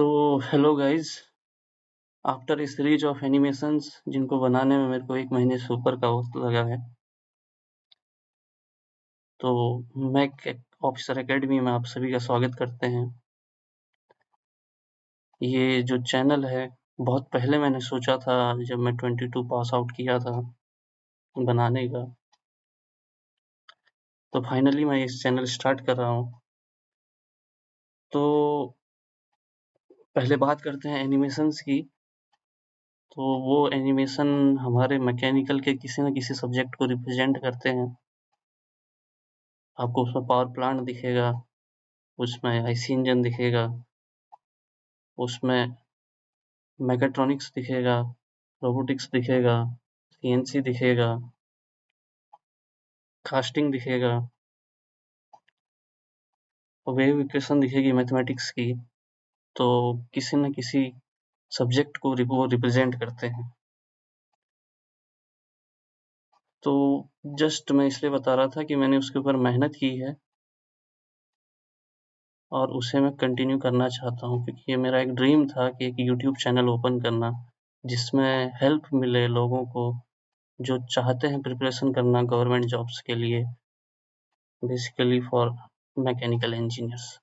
तो hello guys, after a series of animations जिनको बनाने में मेरे को 1 महीने से ऊपर का वक़्त लगा है, तो मैक ऑफिसर एकेडमी में आप सभी का स्वागत करते हैं। ये जो चैनल है, बहुत पहले मैंने सोचा था जब मैं 22 पास आउट किया था बनाने का, तो फाइनली मैं इस चैनल स्टार्ट कर रहा हूँ। तो पहले बात करते हैं एनिमेशंस की, तो वो एनिमेशन हमारे मैकेनिकल के किसी न किसी सब्जेक्ट को रिप्रेजेंट करते हैं। आपको उसमें पावर प्लांट दिखेगा, उसमें आईसी इंजन दिखेगा, उसमें मैकाट्रॉनिक्स दिखेगा, रोबोटिक्स दिखेगा, सीएनसी दिखेगा, कास्टिंग दिखेगा और वेव इक्वेशन दिखेगी मैथमेटिक्स की। तो किसी न किसी सब्जेक्ट को वो रिप्रेजेंट करते हैं। तो जस्ट मैं इसलिए बता रहा था कि मैंने उसके ऊपर मेहनत की है और उसे मैं कंटिन्यू करना चाहता हूँ, क्योंकि ये मेरा एक ड्रीम था कि एक यूट्यूब चैनल ओपन करना, जिसमें हेल्प मिले लोगों को जो चाहते हैं प्रिपरेशन करना गवर्नमेंट जॉब्स के लिए, basically for mechanical engineers.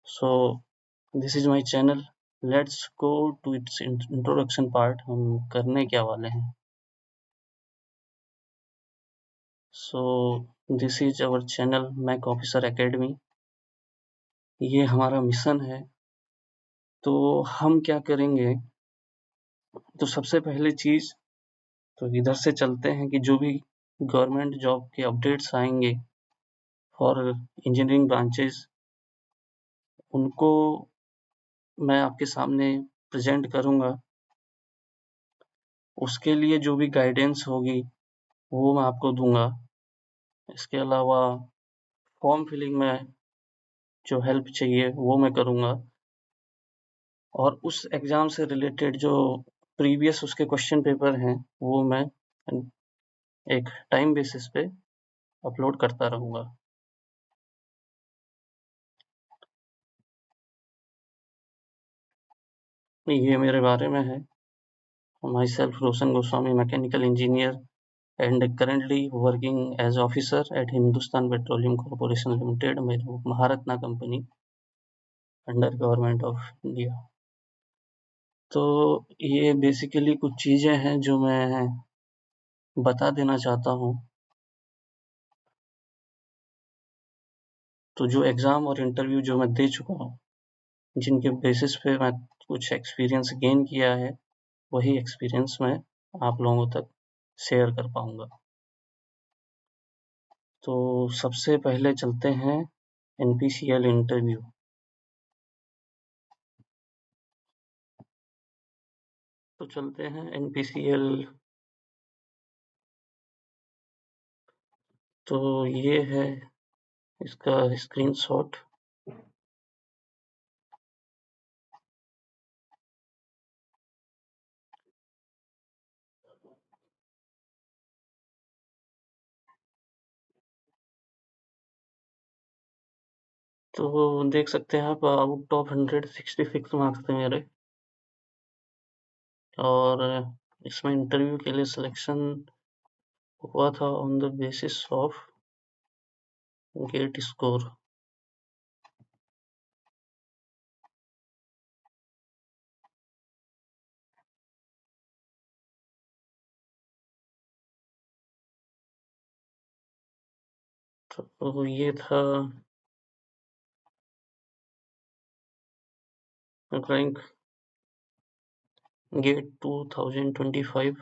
So this is my channel. Let's go to its introduction part. हम करने क्या वाले हैं? So this is our channel Mac Officer Academy. ये हमारा मिशन है। तो हम क्या करेंगे? तो सबसे पहली चीज़ तो इधर से चलते हैं कि जो भी गवर्नमेंट जॉब के अपडेट्स आएंगे फॉर इंजीनियरिंग ब्रांचेस, उनको मैं आपके सामने प्रेजेंट करूँगा। उसके लिए जो भी गाइडेंस होगी वो मैं आपको दूँगा। इसके अलावा फॉर्म फिलिंग में जो हेल्प चाहिए वो मैं करूँगा और उस एग्ज़ाम से रिलेटेड जो प्रीवियस उसके क्वेश्चन पेपर हैं वो मैं एक टाइम बेसिस पे अपलोड करता रहूँगा। ये मेरे बारे में है। My self Roshan Goswami, mechanical engineer and currently working as officer at Hindustan Petroleum Corporation Limited, Maharatna company under government of India. तो ये बेसिकली कुछ चीज़ें हैं जो मैं बता देना चाहता हूँ। तो जो एग्ज़ाम और इंटरव्यू जो मैं दे चुका हूँ, जिनके बेसिस पे मैं कुछ एक्सपीरियंस गेन किया है, वही एक्सपीरियंस मैं आप लोगों तक शेयर कर पाऊँगा। तो सबसे पहले चलते हैं एनपीसीएल इंटरव्यू। तो चलते हैं एनपीसीएल। तो ये है इसका स्क्रीनशॉट। तो देख सकते हैं आप, आउट ऑफ 166 मार्क्स थे मेरे और इसमें इंटरव्यू के लिए सिलेक्शन हुआ था on the basis of GATE score. तो ये था रैंक गेट 2025।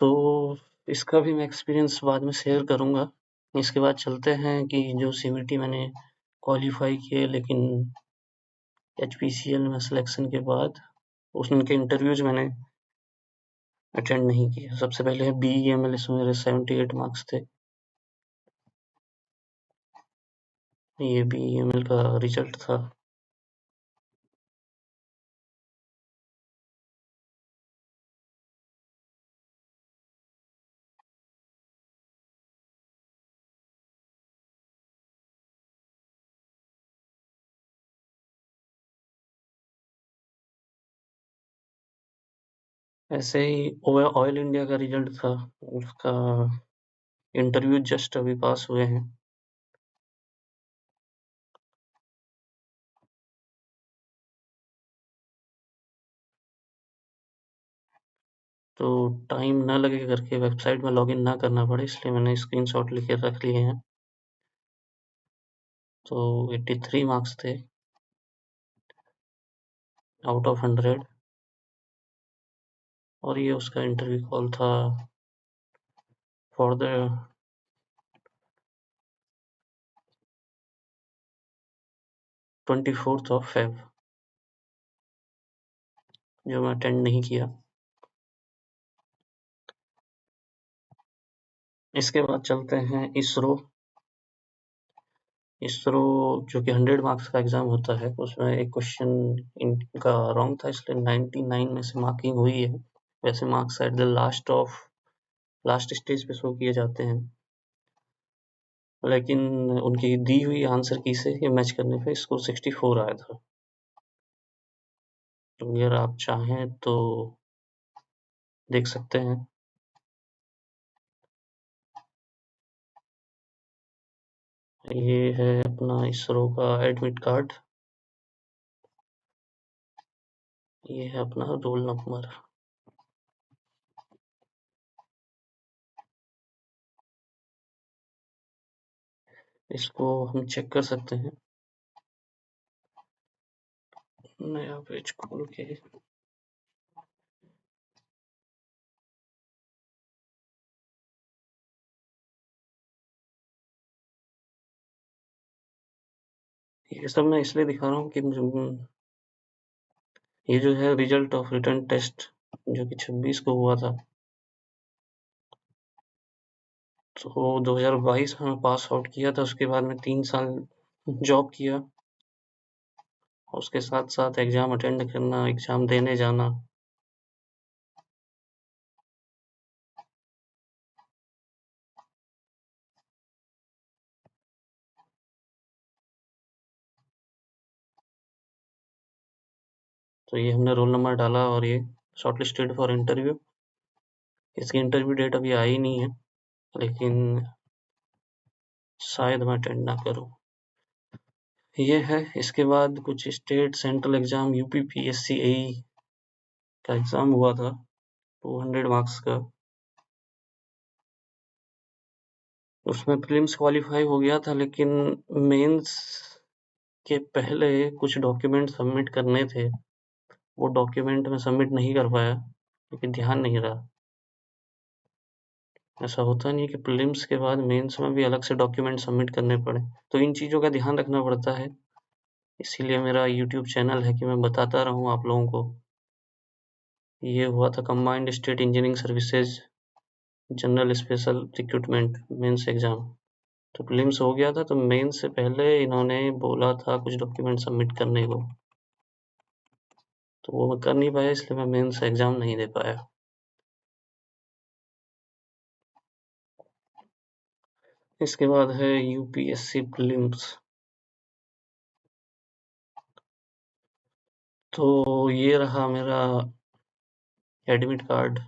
तो इसका भी मैं एक्सपीरियंस बाद में शेयर करूँगा। इसके बाद चलते हैं कि जो सीवीटी मैंने क्वालिफाई किए, लेकिन एचपीसीएल में सिलेक्शन के बाद उनके इंटरव्यूज मैंने अटेंड नहीं किया। सबसे पहले है बीईएमएल, इसमें मेरे 78 मार्क्स थे। ये बीईएमएल का रिजल्ट था। ऐसे ही ऑयल इंडिया का रिजल्ट था, उसका इंटरव्यू जस्ट अभी पास हुए हैं। तो टाइम ना लगे करके वेबसाइट में लॉगिन ना करना पड़े, इसलिए मैंने स्क्रीनशॉट लेके रख लिए हैं। तो 83 मार्क्स थे आउट ऑफ 100, और ये उसका इंटरव्यू कॉल था for the 24th of Feb, जो मैं अटेंड नहीं किया। इसके बाद चलते हैं इसरो। इसरो जो कि 100 मार्क्स का एग्जाम होता है, उसमें एक क्वेश्चन इनका रॉन्ग था, इसलिए 99 में से मार्किंग हुई है। वैसे marks at the last stage पे शो किए जाते हैं, लेकिन उनकी दी हुई आंसर की से ये मैच करने पे स्कोर 64 आया था। तो अगर आप चाहें तो देख सकते हैं। ये है अपना इसरो का एडमिट कार्ड, ये है अपना रोल नंबर। इसको हम चेक कर सकते हैं नया पेज खोल के। ये सब मैं इसलिए दिखा रहा हूँ कि ये जो है रिजल्ट ऑफ रिटन टेस्ट जो कि 26 को हुआ था, तो 2022 में मैं पास आउट किया था। उसके बाद मैं 3 साल जॉब किया, उसके साथ-साथ एग्ज़ाम अटेंड करना, एग्ज़ाम देने जाना। तो ये हमने रोल नंबर डाला और ये शॉर्टलिस्टेड फॉर इंटरव्यू। इसकी इंटरव्यू डेट अभी आई नहीं है, लेकिन शायद मैं अटेंड ना करूँ। ये है, इसके बाद कुछ state central exam UP PSC AE का एग्ज़ाम हुआ था, 200 मार्क्स का। उसमें प्रीलिम्स क्वालीफाई हो गया था, लेकिन मेंस के पहले कुछ डॉक्यूमेंट सबमिट करने थे, वो डॉक्यूमेंट मैं सबमिट नहीं कर पाया क्योंकि ध्यान नहीं रहा। ऐसा होता नहीं है कि प्रीलिम्स के बाद मेंस में भी अलग से डॉक्यूमेंट सबमिट करने पड़े, तो इन चीज़ों का ध्यान रखना पड़ता है। इसीलिए मेरा यूट्यूब चैनल है कि मैं बताता रहूँ आप लोगों को। ये हुआ था combined state engineering services general special recruitment mains exam. तो प्रीलिम्स हो गया था, तो मेंस से पहले इन्होंने बोला था कुछ डॉक्यूमेंट सबमिट करने को, तो वो मैं कर नहीं पाया, इसलिए मैं मेंस एग्ज़ाम नहीं दे पाया। इसके बाद है यूपीएससी प्रीलिम्स। तो ये रहा मेरा admit card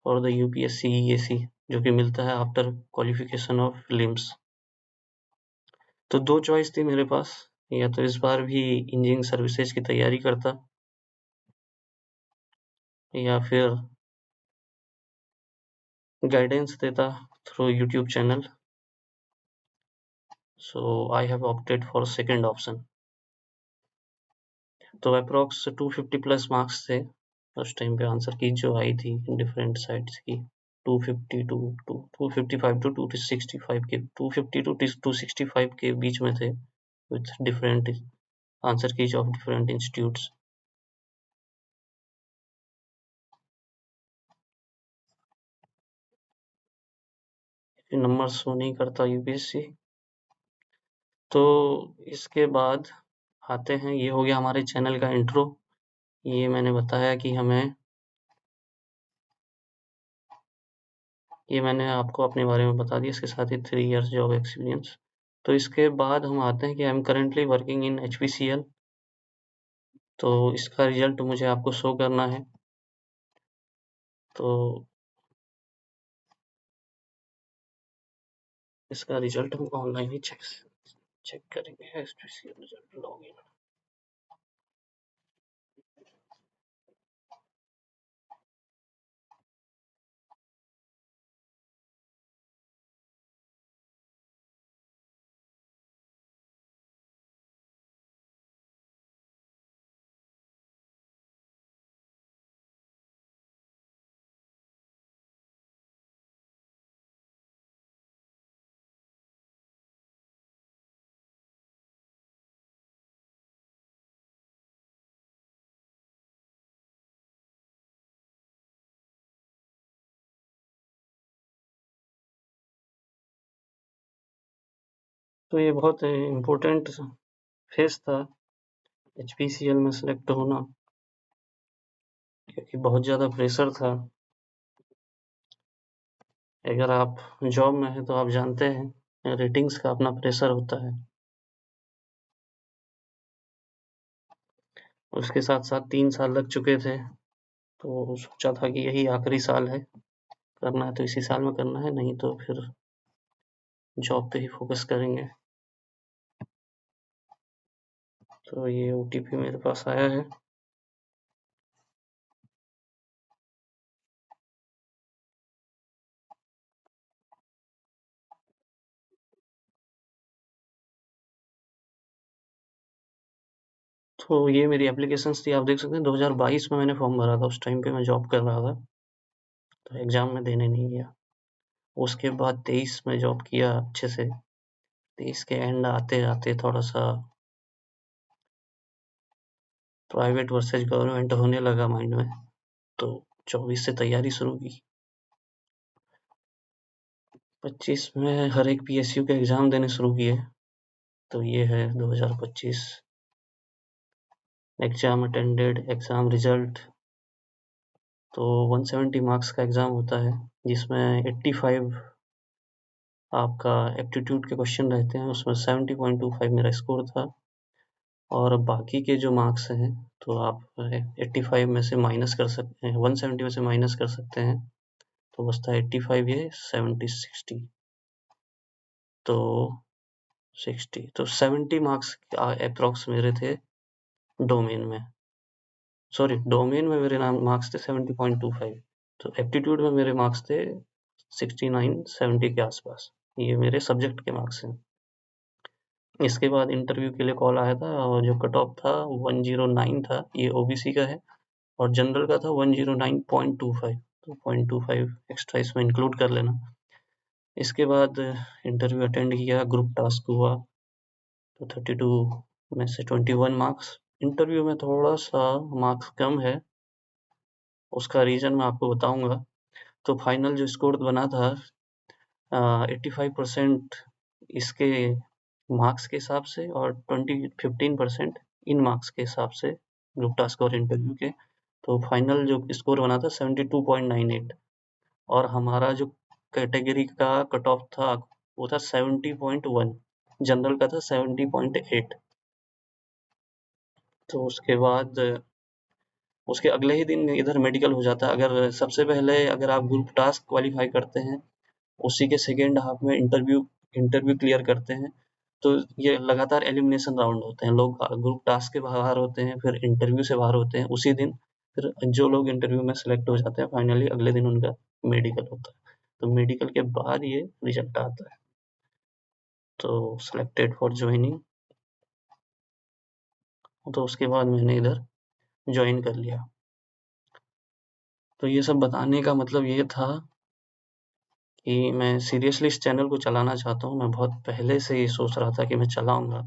for the UPSC EAC, जो कि मिलता है आफ्टर क्वालिफिकेशन ऑफ प्रीलिम्स। तो 2 चॉइस थी मेरे पास, या तो इस बार भी इंजीनियरिंग सर्विसेज की तैयारी करता, या फिर गाइडेंस देता through YouTube channel. So I have opted for second option. तो अप्रॉक्स 250 प्लस मार्क्स थे उस टाइम पे, आंसर की जो आई थी डिफरेंट साइट्स की। 250 टू 255 टू 265 के 250 टू 265 के बीच में थे, with different answer keys of different institutes. Number show नहीं करता यूपीएससी। तो इसके बाद आते हैं, ये हो गया हमारे चैनल का इंट्रो। ये मैंने बताया कि ये मैंने आपको अपने बारे में बता दिया, इसके साथ ही 3 इयर्स जॉब एक्सपीरियंस। तो इसके बाद हम आते हैं कि I am currently working in HPCL. तो इसका रिजल्ट मुझे आपको शो करना है। तो इसका रिजल्ट हम ऑनलाइन ही चेक करेंगे। एसपीसीएल रिजल्ट लॉगिन। तो ये बहुत इम्पोर्टेंट फेज था एचपीसीएल में सेलेक्ट होना, क्योंकि बहुत ज़्यादा प्रेशर था। अगर आप जॉब में हैं तो आप जानते हैं रेटिंग्स का अपना प्रेशर होता है। उसके साथ-साथ 3 साल लग चुके थे, तो सोचा था कि यही आखिरी साल है, करना है तो इसी साल में करना है, नहीं तो फिर जॉब पे ही फ़ोकस करेंगे। तो ये ओटीपी मेरे पास आया है। तो ये मेरी एप्लीकेशंस थी, आप देख सकते हैं 2022 में मैंने फॉर्म भरा था, उस टाइम पे मैं जॉब कर रहा था, तो एग्ज़ाम में देने नहीं गया। उसके बाद 23 में जॉब किया अच्छे से, 23 के एंड आते-आते थोड़ा-सा प्राइवेट वर्सेस गवर्नमेंट होने लगा माइंड में, तो 24 से तैयारी शुरू की। 25 में हर एक पीएसयू के एग्ज़ाम देने शुरू किए, तो ये है 2025 एग्ज़ाम अटेंडेड, एग्ज़ाम रिज़ल्ट। तो 170 मार्क्स का एग्ज़ाम होता है, जिसमें 85 आपका एप्टीट्यूड के क्वेश्चन रहते हैं, उसमें 70.25 मेरा स्कोर था। और बाकी के जो मार्क्स हैं, तो आप 85 में से माइनस कर सकते हैं, 170 में से माइनस कर सकते हैं, तो बचता है 85, ये 70 60, तो 60, तो 70 मार्क्स अप्रॉक्स मेरे थे डोमेन में। सॉरी, डोमेन में मेरे मार्क्स थे 70.25, तो एप्टीट्यूड में मेरे मार्क्स थे 69-70 के आसपास। ये मेरे सब्जेक्ट के मार्क्स हैं। इसके बाद इंटरव्यू के लिए कॉल आया था, और जो कट ऑफ था 109 था, ये ओबीसी का है, और जनरल का था 109.25, तो 0.25 एक्स्ट्रा इसमें इंक्लूड कर लेना। इसके बाद इंटरव्यू अटेंड किया, ग्रुप टास्क हुआ, तो 32 में से 21 मार्क्स। इंटरव्यू में थोड़ा सा मार्क्स कम है, उसका रीज़न मैं आपको बताऊंगा। तो फाइनल जो स्कोर बना था 85% इसके मार्क्स के हिसाब से, और 15% इन मार्क्स के हिसाब से, ग्रुप टास्क और इंटरव्यू के, तो फाइनल जो स्कोर बना था 72.98, और हमारा जो कैटेगरी का कट ऑफ था वो था 70.1, जनरल का था 70.8। तो उसके बाद उसके अगले ही दिन इधर मेडिकल हो जाता है। अगर सबसे पहले अगर आप ग्रुप टास्क क्वालिफाई करते हैं, उसी के सेकेंड हाफ में इंटरव्यू इंटरव्यू क्लियर करते हैं, तो ये लगातार एलिमिनेशन राउंड होते हैं। लोग ग्रुप टास्क के बाहर होते हैं, फिर इंटरव्यू से बाहर होते हैं उसी दिन, फिर जो लोग इंटरव्यू में सेलेक्ट हो जाते हैं फाइनली अगले दिन उनका मेडिकल होता है। तो मेडिकल के बाद ये रिजल्ट आता है। तो सेलेक्टेड फॉर ज्वाइनिंग, तो उसके बाद मैंने इधर ज्वाइन कर लिया। तो ये सब बताने का मतलब ये था कि मैं सीरियसली इस चैनल को चलाना चाहता हूँ। मैं बहुत पहले से ये सोच रहा था कि मैं चलाऊँगा।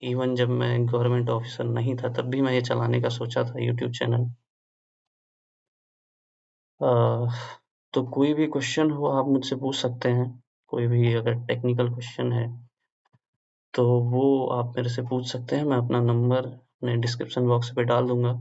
इवन जब मैं गवर्नमेंट ऑफिसर नहीं था, तब भी मैं ये चलाने का सोचा था यूट्यूब चैनल। अ, तो कोई भी क्वेश्चन हो आप मुझसे पूछ सकते हैं। कोई भी अगर टेक्निकल क्वेश्चन है, तो वो आप मेरे से पूछ सकते हैं। मैं अपना नंबर मैं डिस्क्रिप्शन बॉक्स पे डाल दूँगा।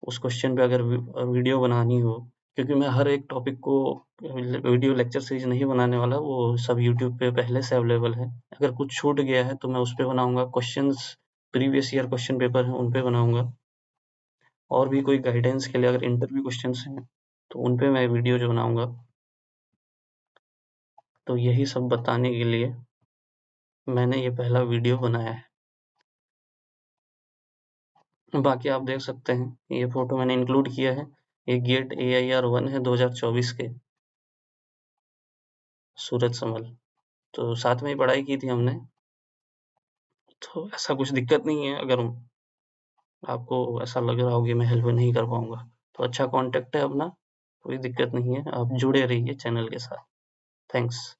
उस क्वेश्चन पे अगर वीडियो बनानी हो, क्योंकि मैं हर एक टॉपिक को वीडियो लेक्चर सीरीज़ नहीं बनाने वाला, वो सब यूट्यूब पे पहले से अवेलेबल है। अगर कुछ छूट गया है तो मैं उस पे बनाऊँगा। Questions previous year question paper हैं, उन पे बनाऊँगा। और भी कोई गाइडेंस के लिए अगर इंटरव्यू क्वेश्चंस हैं, तो उन पे मैं वीडियो जो बनाऊँगा। तो यही सब बताने के लिए मैंने ये पहला वीडियो बनाया है। बाकी आप देख सकते हैं, ये फ़ोटो मैंने इंक्लूड किया है। ये गेट AIR-1 है 2024 के, सूरज संभल। तो साथ में ही पढ़ाई की थी हमने, तो ऐसा कुछ दिक्कत नहीं है। अगर आपको ऐसा लग रहा हो कि मैं हेल्प नहीं कर पाऊँगा, तो अच्छा कॉन्टैक्ट है अपना, कोई दिक्कत नहीं है। आप जुड़े रहिए चैनल के साथ। थैंक्स।